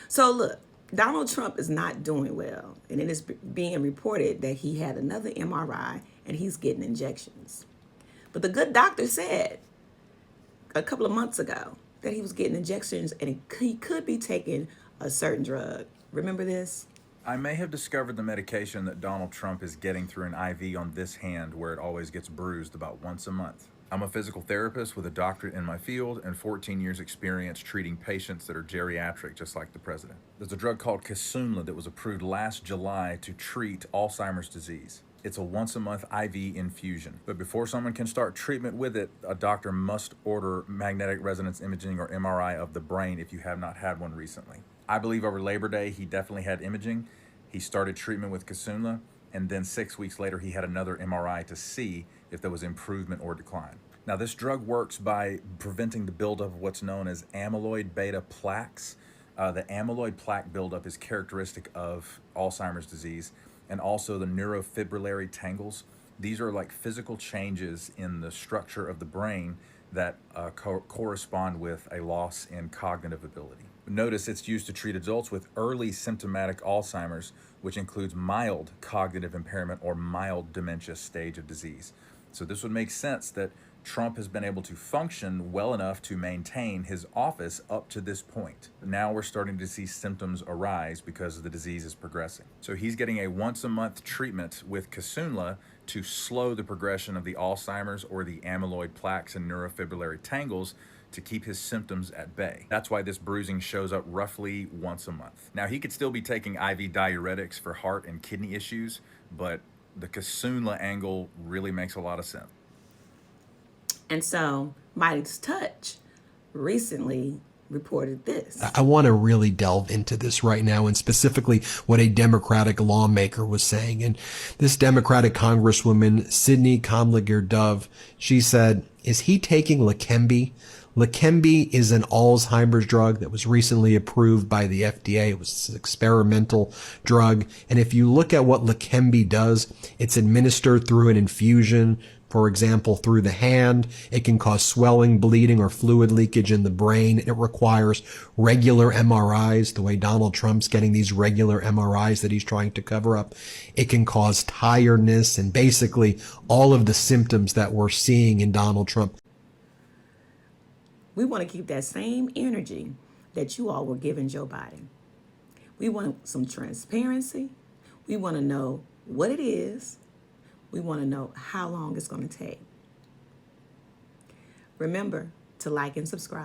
So look, Donald Trump is not doing well, and it is being reported that he had another MRI and he's getting injections. But the good doctor said a couple of months ago that he was getting injections and he could be taking a certain drug. Remember this? I may have discovered the medication that Donald Trump is getting through an IV on this hand where it always gets bruised about once a month. I'm a physical therapist with a doctorate in my field and 14 years experience treating patients that are geriatric, just like the president. There's a drug called Kisunla that was approved last July to treat Alzheimer's disease. It's a once-a-month IV infusion. But before someone can start treatment with it, a doctor must order magnetic resonance imaging or MRI of the brain if you have not had one recently. I believe over Labor Day, he definitely had imaging. He started treatment with Kisunla, and then 6 weeks later, he had another MRI to see if there was improvement or decline. Now, this drug works by preventing the buildup of what's known as amyloid beta plaques. The amyloid plaque buildup is characteristic of Alzheimer's disease, and also the neurofibrillary tangles. These are like physical changes in the structure of the brain that correspond with a loss in cognitive ability. Notice it's used to treat adults with early symptomatic Alzheimer's, which includes mild cognitive impairment or mild dementia stage of disease. So this would make sense that Trump has been able to function well enough to maintain his office up to this point. Now we're starting to see symptoms arise because the disease is progressing. So he's getting a once-a-month treatment with Kisunla to slow the progression of the Alzheimer's or the amyloid plaques and neurofibrillary tangles to keep his symptoms at bay. That's why this bruising shows up roughly once a month. Now, he could still be taking IV diuretics for heart and kidney issues, but the Kisunla angle really makes a lot of sense. And so Midas Touch recently reported this. I want to really delve into this right now, and specifically what a Democratic lawmaker was saying. And this Democratic Congresswoman, Sidney Comliger Dove, she said, is he taking Leqembi? Leqembi is an Alzheimer's drug that was recently approved by the FDA. It was an experimental drug. And if you look at what Leqembi does, it's administered through an infusion. For example, through the hand. It can cause swelling, bleeding, or fluid leakage in the brain. It requires regular MRIs, the way Donald Trump's getting these regular MRIs that he's trying to cover up. It can cause tiredness and basically all of the symptoms that we're seeing in Donald Trump. We want to keep that same energy that you all were giving Joe Biden. We want some transparency. We want to know what it is. We want to know how long it's going to take. Remember to like and subscribe.